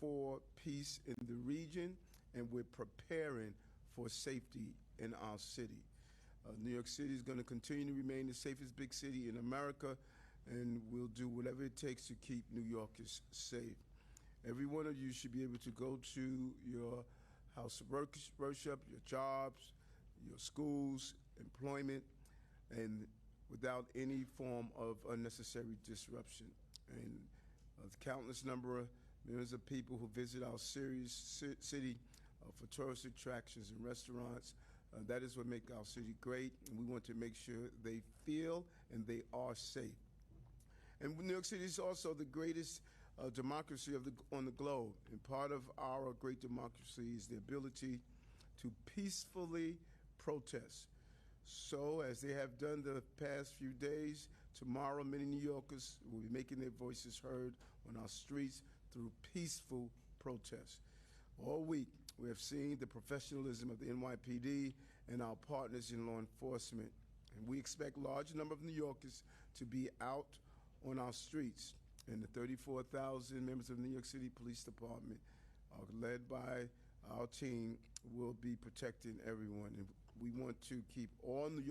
for peace in the region, and we're preparing for safety in our city. New York City is going to continue to remain the safest big city in America, and we'll do whatever it takes to keep New Yorkers safe. Every one of you should be able to go to your house of worship, your jobs, your schools, employment, and without any form of unnecessary disruption. And countless millions of people who visit our city for tourist attractions and restaurants. That is what makes our city great, and we want to make sure they feel and they are safe. And New York City is also the greatest democracy on the globe, and part of our great democracy is the ability to peacefully protest. So, as they have done the past few days, tomorrow many New Yorkers will be making their voices heard on our streets through peaceful protests. All week, we have seen the professionalism of the NYPD and our partners in law enforcement, and we expect a large number of New Yorkers to be out on our streets. And the 34,000 members of the New York City Police Department, led by our team, will be protecting everyone. And we want to keep all New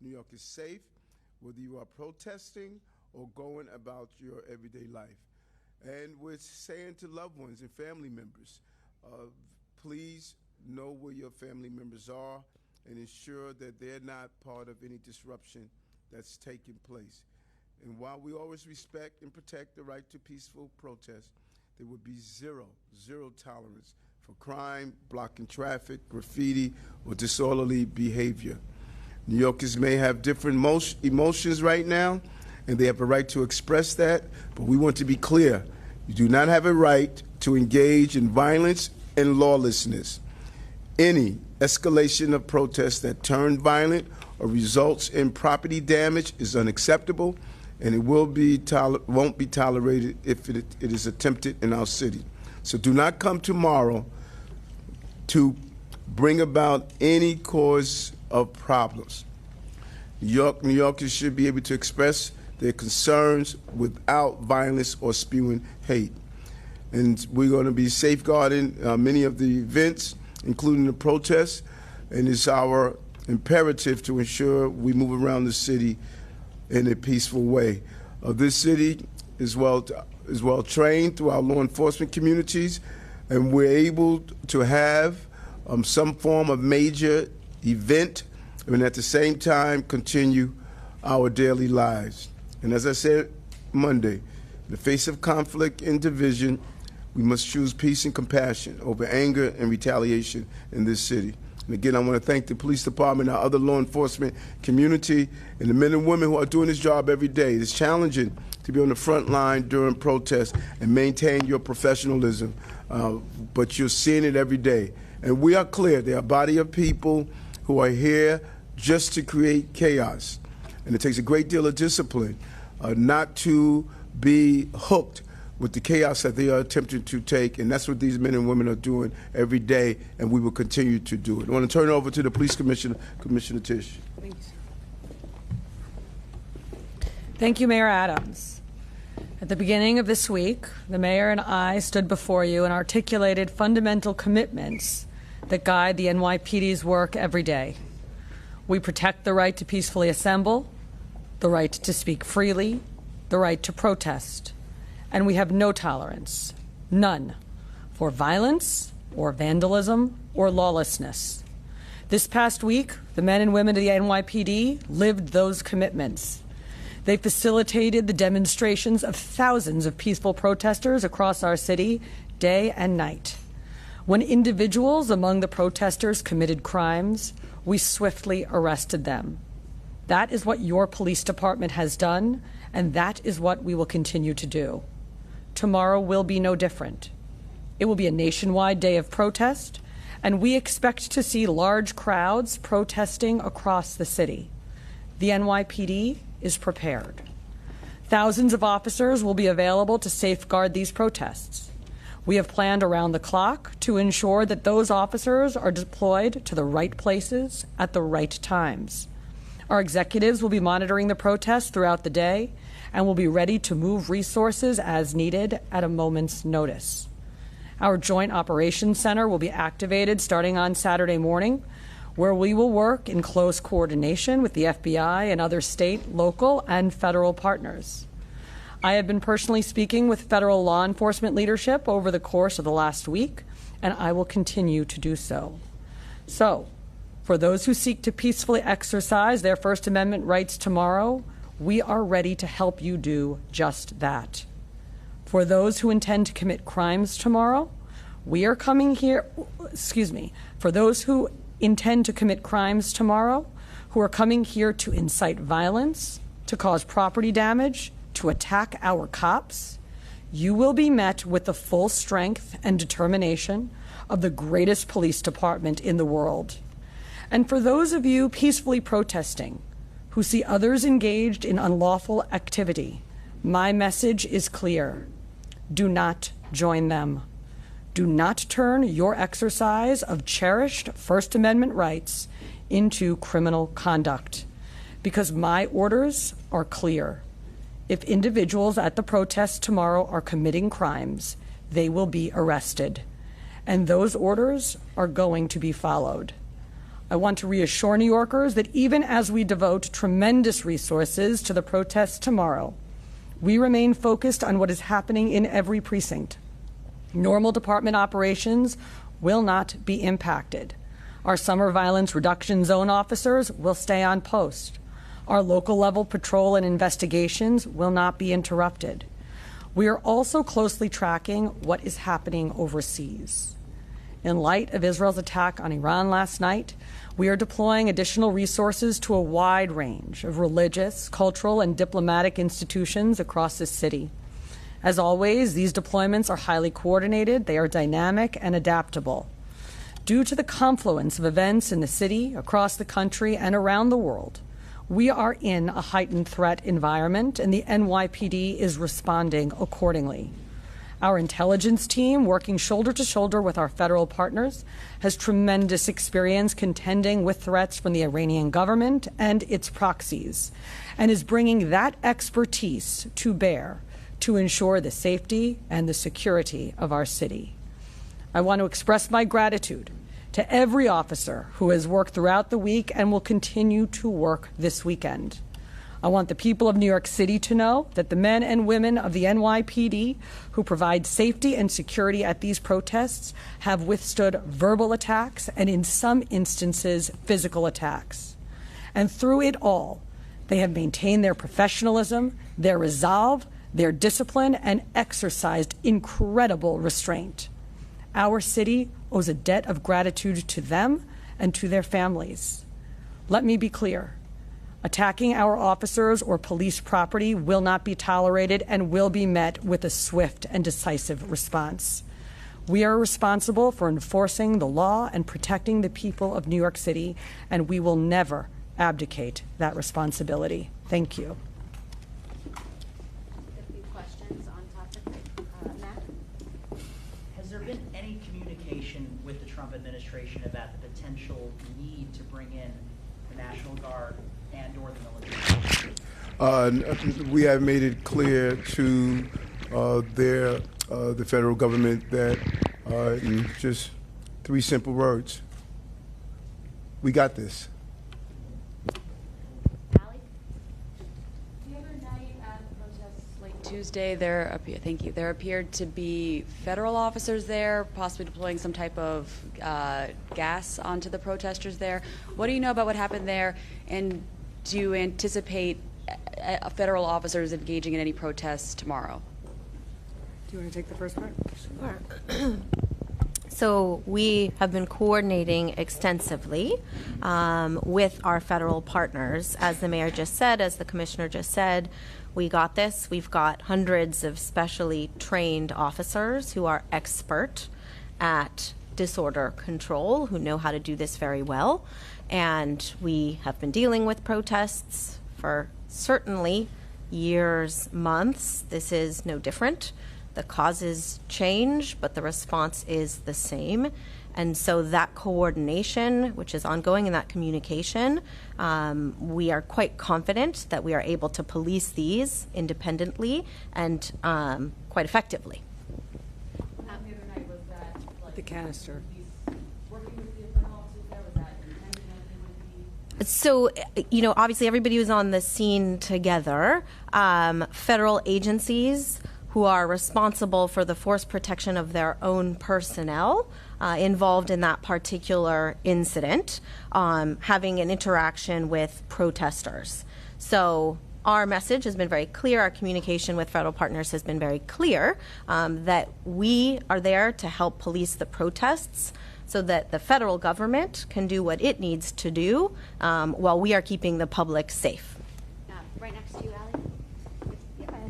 Yorkers safe, whether you are protesting or going about your everyday life. And we're saying to loved ones and family members, please know where your family members are and ensure that they're not part of any disruption that's taking place. And while we always respect and protect the right to peaceful protest, there would be zero tolerance for crime, blocking traffic, graffiti, or disorderly behavior. New Yorkers may have different emotions right now, and they have a right to express that, but we want to be clear. You do not have a right to engage in violence and lawlessness. Any escalation of protests that turn violent or results in property damage is unacceptable, and it won't be tolerated if it is attempted in our city. So do not come tomorrow to bring about any cause of problems. New Yorkers should be able to express their concerns without violence or spewing hate. And we're going to be safeguarding many of the events, including the protests, and it's our imperative to ensure we move around the city in a peaceful way. This city is well trained through our law enforcement communities, and we're able to have some form of major event and at the same time continue our daily lives. And as I said Monday, in the face of conflict and division, we must choose peace and compassion over anger and retaliation in this city. And again, I want to thank the police department, our other law enforcement community, and the men and women who are doing this job every day. It's challenging to be on the front line during protests and maintain your professionalism, but you're seeing it every day. And we are clear, there are a body of people who are here just to create chaos. And it takes a great deal of discipline not to be hooked with the chaos that they are attempting to take, and that's what these men and women are doing every day, and we will continue to do it. I want to turn it over to the Police Commissioner, Commissioner Tisch. Thanks. Thank you, Mayor Adams. At the beginning of this week, the mayor and I stood before you and articulated fundamental commitments that guide the NYPD's work every day. We protect the right to peacefully assemble, the right to speak freely, the right to protest, and we have no tolerance, none, for violence or vandalism or lawlessness. This past week, the men and women of the NYPD lived those commitments. They facilitated the demonstrations of thousands of peaceful protesters across our city, day and night. When individuals among the protesters committed crimes, we swiftly arrested them. That is what your police department has done, and that is what we will continue to do. Tomorrow will be no different. It will be a nationwide day of protest, and we expect to see large crowds protesting across the city. The NYPD is prepared. Thousands of officers will be available to safeguard these protests. We have planned around the clock to ensure that those officers are deployed to the right places at the right times. Our executives will be monitoring the protests throughout the day and will be ready to move resources as needed at a moment's notice. Our Joint Operations Center will be activated starting on Saturday morning, where we will work in close coordination with the FBI and other state, local, and federal partners. I have been personally speaking with federal law enforcement leadership over the course of the last week, and I will continue to do so. So, for those who seek to peacefully exercise their First Amendment rights tomorrow, we are ready to help you do just that. For those who intend to commit crimes tomorrow, we are coming here, for those who intend to commit crimes tomorrow, who are coming here to incite violence, to cause property damage, to attack our cops, you will be met with the full strength and determination of the greatest police department in the world. And for those of you peacefully protesting, who see others engaged in unlawful activity, my message is clear. Do not join them. Do not turn your exercise of cherished First Amendment rights into criminal conduct, because my orders are clear. If individuals at the protest tomorrow are committing crimes, they will be arrested, and those orders are going to be followed. I want to reassure New Yorkers that even as we devote tremendous resources to the protests tomorrow, we remain focused on what is happening in every precinct. Normal department operations will not be impacted. Our summer violence reduction zone officers will stay on post. Our local level patrol and investigations will not be interrupted. We are also closely tracking what is happening overseas. In light of Israel's attack on Iran last night, we are deploying additional resources to a wide range of religious, cultural, and diplomatic institutions across the city. As always, these deployments are highly coordinated, they are dynamic and adaptable. Due to the confluence of events in the city, across the country, and around the world, we are in a heightened threat environment, and the NYPD is responding accordingly. Our intelligence team, working shoulder to shoulder with our federal partners, has tremendous experience contending with threats from the Iranian government and its proxies, and is bringing that expertise to bear to ensure the safety and the security of our city. I want to express my gratitude to every officer who has worked throughout the week and will continue to work this weekend. I want the people of New York City to know that the men and women of the NYPD who provide safety and security at these protests have withstood verbal attacks and, in some instances, physical attacks. And through it all, they have maintained their professionalism, their resolve, their discipline, and exercised incredible restraint. Our city owes a debt of gratitude to them and to their families. Let me be clear. Attacking our officers or police property will not be tolerated and will be met with a swift and decisive response. We are responsible for enforcing the law and protecting the people of New York City, and we will never abdicate that responsibility. Thank you. A few questions on topic. Matt? Has there been any communication with the Trump administration about the potential need to bring in the National Guard and or the military? We have made it clear to the federal government that in just 3 simple words, we got this. Allie? The other night at the protests late Tuesday, there appeared to be federal officers there, possibly deploying some type of gas onto the protesters there. What do you know about what happened there, and do you anticipate federal officers engaging in any protests tomorrow? Do you want to take the first part? Sure. So we have been coordinating extensively with our federal partners. As the mayor just said, as the commissioner just said, we got this. We've got hundreds of specially trained officers who are expert at disorder control, who know how to do this very well. And we have been dealing with protests for certainly years, months. This is no different. The causes change, but the response is the same. And so that coordination, which is ongoing, and that communication, we are quite confident that we are able to police these independently and quite effectively. The other night was The canister. So, you know, obviously everybody was on the scene together. Federal agencies who are responsible for the force protection of their own personnel involved in that particular incident, having an interaction with protesters. So our message has been very clear. Our communication with federal partners has been very clear that we are there to help police the protests so that the federal government can do what it needs to do while we are keeping the public safe. Right next to you, Allie.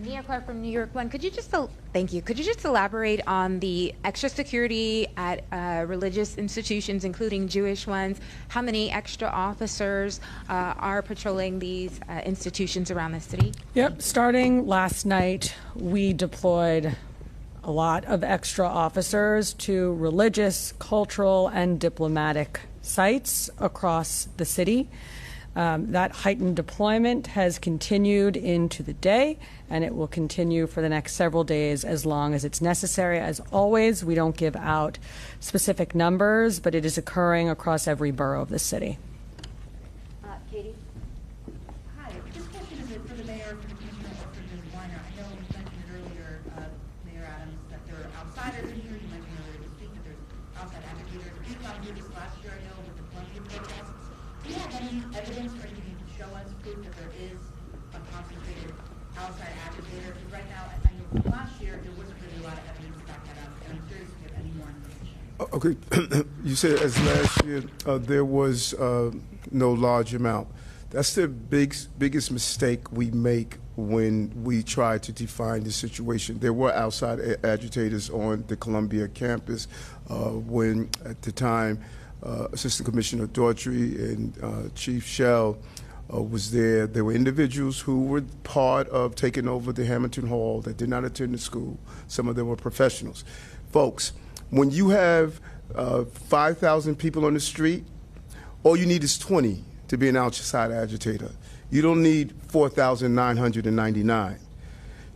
Nia Clark from New York One. Could you just thank you? Could you just elaborate on the extra security at religious institutions, including Jewish ones? How many extra officers are patrolling these institutions around the city? Yep. Starting last night, we deployed a lot of extra officers to religious, cultural, and diplomatic sites across the city. That heightened deployment has continued into the day, and it will continue for the next several days as long as it's necessary. As always, we don't give out specific numbers, but it is occurring across every borough of the city. Katie? Hi, this question is for the mayor, for the commissioner, or for Ms. Weiner. I know you mentioned it earlier, Mayor Adams, that there are outsiders in here. You mentioned earlier this week that there's outside agitators. You got here this last year, I know, with the Columbia protests. Do you have any evidence or anything you can show us, proof that there is a concentrated outside agitator? Because right now, I know from last year, there wasn't really a lot of evidence to back that up, and I'm curious if you have any more information. Okay, you said as last year there was no large amount. That's the biggest mistake we make when we try to define the situation. There were outside agitators on the Columbia campus when, at the time, Assistant Commissioner Daughtry and Chief Shell was there. There were individuals who were part of taking over the Hamilton Hall that did not attend the school. Some of them were professionals. Folks, when you have 5,000 people on the street, all you need is 20 to be an outside agitator. You don't need 4,999.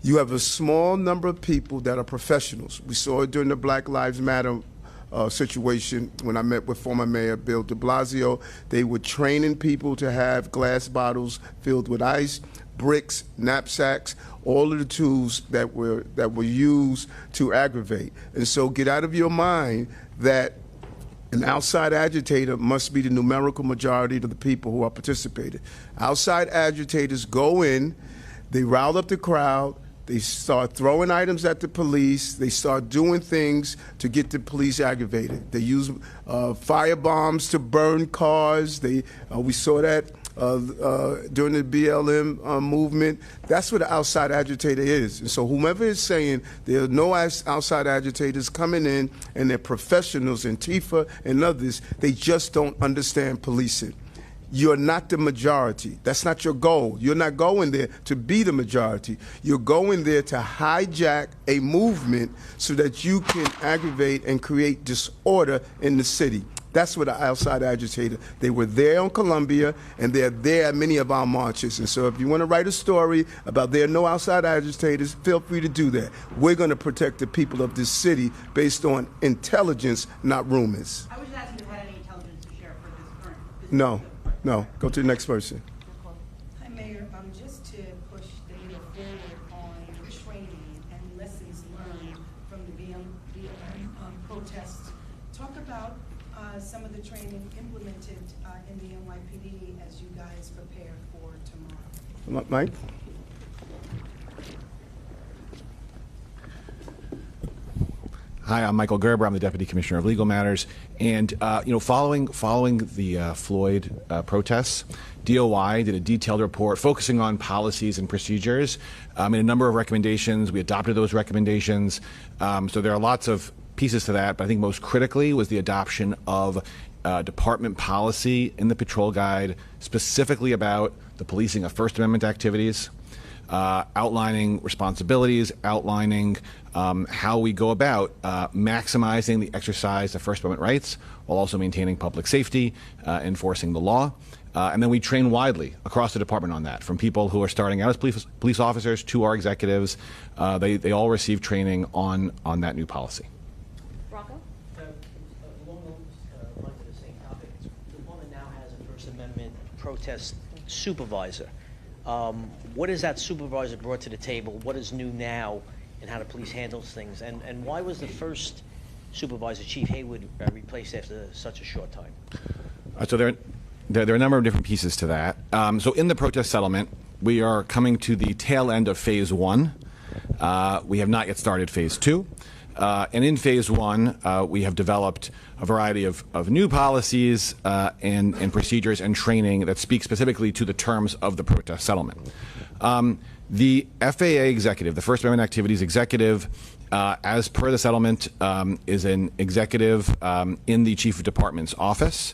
You have a small number of people that are professionals. We saw it during the Black Lives Matter situation when I met with former Mayor Bill de Blasio. They were training people to have glass bottles filled with ice, bricks, knapsacks, all of the tools that were used to aggravate. And so get out of your mind that an outside agitator must be the numerical majority of the people who are participating. Outside agitators go in, they rile up the crowd, they start throwing items at the police, they start doing things to get the police aggravated. They use fire bombs to burn cars. We saw that during the BLM movement. That's what an outside agitator is. And so whomever is saying there are no outside agitators coming in and they're professionals, Antifa and others, they just don't understand policing. You're not the majority. That's not your goal. You're not going there to be the majority. You're going there to hijack a movement so that you can aggravate and create disorder in the city. That's what an outside agitator. They were there on Columbia, and they're there at many of our marches. And so if you want to write a story about there are no outside agitators, feel free to do that. We're going to protect the people of this city based on intelligence, not rumors. I was just asking if you had any intelligence to share for this current. No. Go to the next person. Hi, Mayor. Just to push the needle forward on training and lessons learned from the BLM protests, talk about some of the training implemented in the NYPD as you guys prepare for tomorrow. Mike? Hi, I'm Michael Gerber. I'm the Deputy Commissioner of Legal Matters. And, following the Floyd protests, DOI did a detailed report focusing on policies and procedures, made a number of recommendations. We adopted those recommendations. So there are lots of pieces to that, but I think most critically was the adoption of department policy in the patrol guide, specifically about the policing of First Amendment activities, outlining responsibilities, outlining how we go about maximizing the exercise of First Amendment rights while also maintaining public safety, enforcing the law. And then we train widely across the department on that, from people who are starting out as police officers to our executives. They all receive training on that new policy. Rocco? Along the lines of the same topic, the woman now has a First Amendment protest supervisor. What has that supervisor brought to the table? What is new now in how the police handles things? And why was the first supervisor, Chief Haywood, replaced after such a short time? So there are a number of different pieces to that. So in the protest settlement, we are coming to the tail end of Phase 1. We have not yet started Phase 2. And in Phase 1, we have developed a variety of new policies and procedures and training that speak specifically to the terms of the protest settlement. The FAA executive, the First Amendment Activities executive, as per the settlement, is an executive in the Chief of Department's office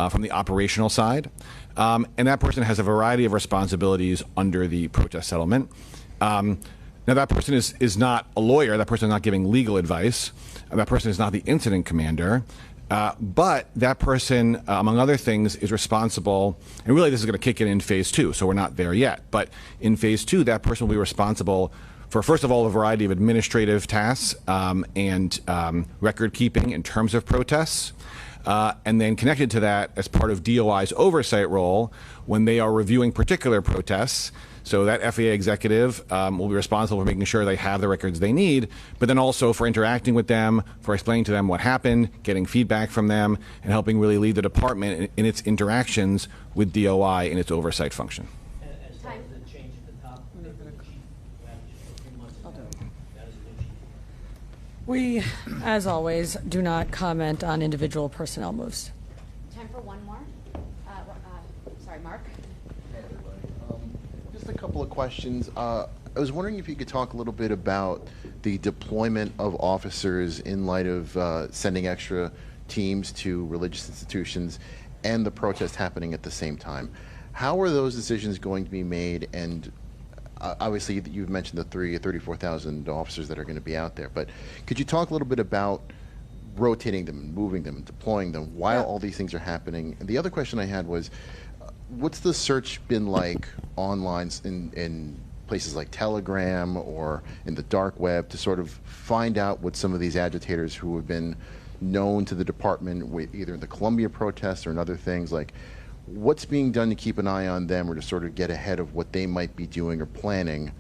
from the operational side. And that person has a variety of responsibilities under the protest settlement. Now, that person is not a lawyer. That person is not giving legal advice. That person is not the incident commander. But that person, among other things, is responsible, and really this is going to kick in Phase 2, so we're not there yet. But in Phase 2, that person will be responsible for, first of all, a variety of administrative tasks and record keeping in terms of protests. And then connected to that, as part of DOI's oversight role, when they are reviewing particular protests, so that FAA executive will be responsible for making sure they have the records they need, but then also for interacting with them, for explaining to them what happened, getting feedback from them, and helping really lead the department in its interactions with DOI in its oversight function. As far as the change at the top, the chief, a few months ago, that is a new chief. We, as always, do not comment on individual personnel moves. Time for one more. Sorry, Mark. Just a couple of questions. I was wondering if you could talk a little bit about the deployment of officers in light of sending extra teams to religious institutions and the protest happening at the same time. How are those decisions going to be made? And obviously, you've mentioned the 34,000 officers that are going to be out there, but could you talk a little bit about rotating them, and moving them, and deploying them while all these things are happening? And the other question I had was, what's the search been like online in places like Telegram or in the dark web to sort of find out what some of these agitators who have been known to the department, either in the Columbia protests or in other things, like what's being done to keep an eye on them or to sort of get ahead of what they might be doing or planning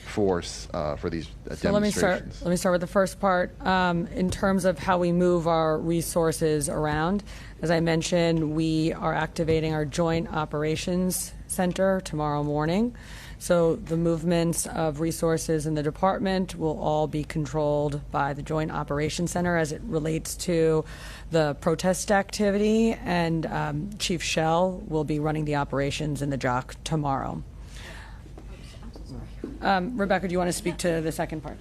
for these demonstrations? Let me start with the first part. In terms of how we move our resources around, as I mentioned, we are activating our Joint Operations Center tomorrow morning. So the movements of resources in the department will all be controlled by the Joint Operations Center as it relates to the protest activity, and Chief Shell will be running the operations in the JOC tomorrow. Rebecca, do you want to speak to the second part?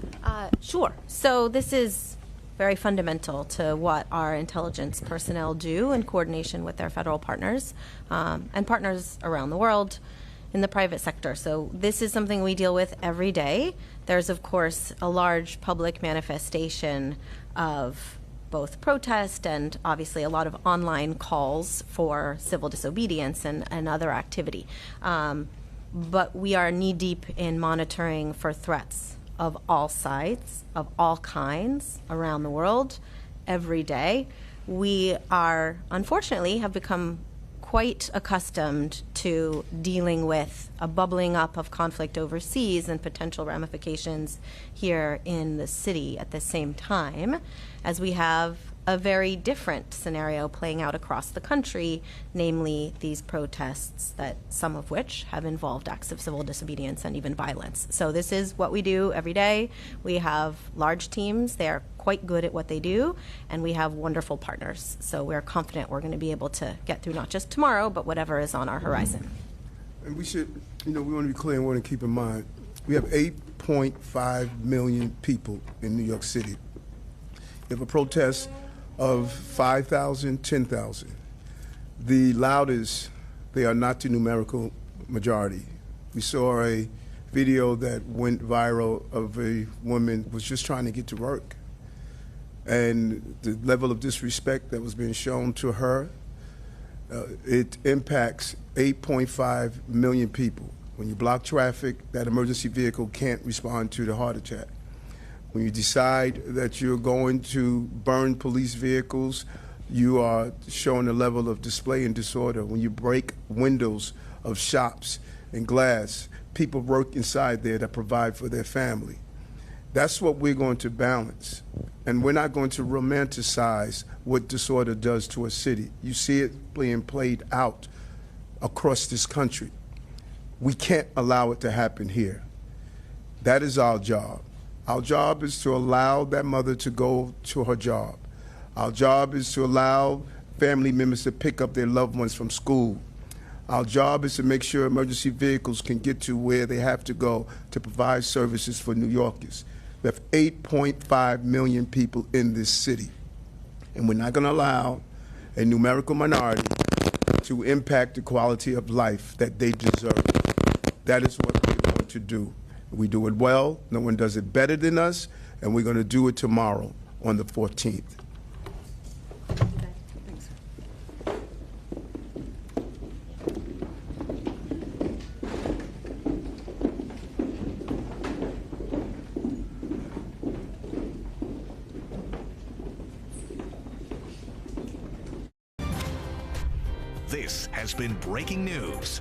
Sure. So this is very fundamental to what our intelligence personnel do in coordination with their federal partners and partners around the world in the private sector. So this is something we deal with every day. There's, of course, a large public manifestation of both protest and obviously a lot of online calls for civil disobedience and other activity. But we are knee-deep in monitoring for threats of all sides, of all kinds around the world every day. We are, unfortunately, have become quite accustomed to dealing with a bubbling up of conflict overseas and potential ramifications here in the city at the same time, as we have a very different scenario playing out across the country, namely these protests, that some of which have involved acts of civil disobedience and even violence. So this is what we do every day. We have large teams. They are quite good at what they do, and we have wonderful partners. So we're confident we're going to be able to get through not just tomorrow, but whatever is on our horizon. And we should, we want to be clear and want to keep in mind, we have 8.5 million people in New York City. We have a protest of 5,000, 10,000. The loudest, they are not the numerical majority. We saw a video that went viral of a woman was just trying to get to work. And the level of disrespect that was being shown to her, it impacts 8.5 million people. When you block traffic, that emergency vehicle can't respond to the heart attack. When you decide that you're going to burn police vehicles, you are showing a level of display and disorder. When you break windows of shops and glass, people work inside there that provide for their family. That's what we're going to balance. And we're not going to romanticize what disorder does to a city. You see it being played out across this country. We can't allow it to happen here. That is our job. Our job is to allow that mother to go to her job. Our job is to allow family members to pick up their loved ones from school. Our job is to make sure emergency vehicles can get to where they have to go to provide services for New Yorkers. We have 8.5 million people in this city, and we're not going to allow a numerical minority to impact the quality of life that they deserve. That is what we're going to do. We do it well. No one does it better than us, and we're going to do it tomorrow on the 14th. This has been breaking news.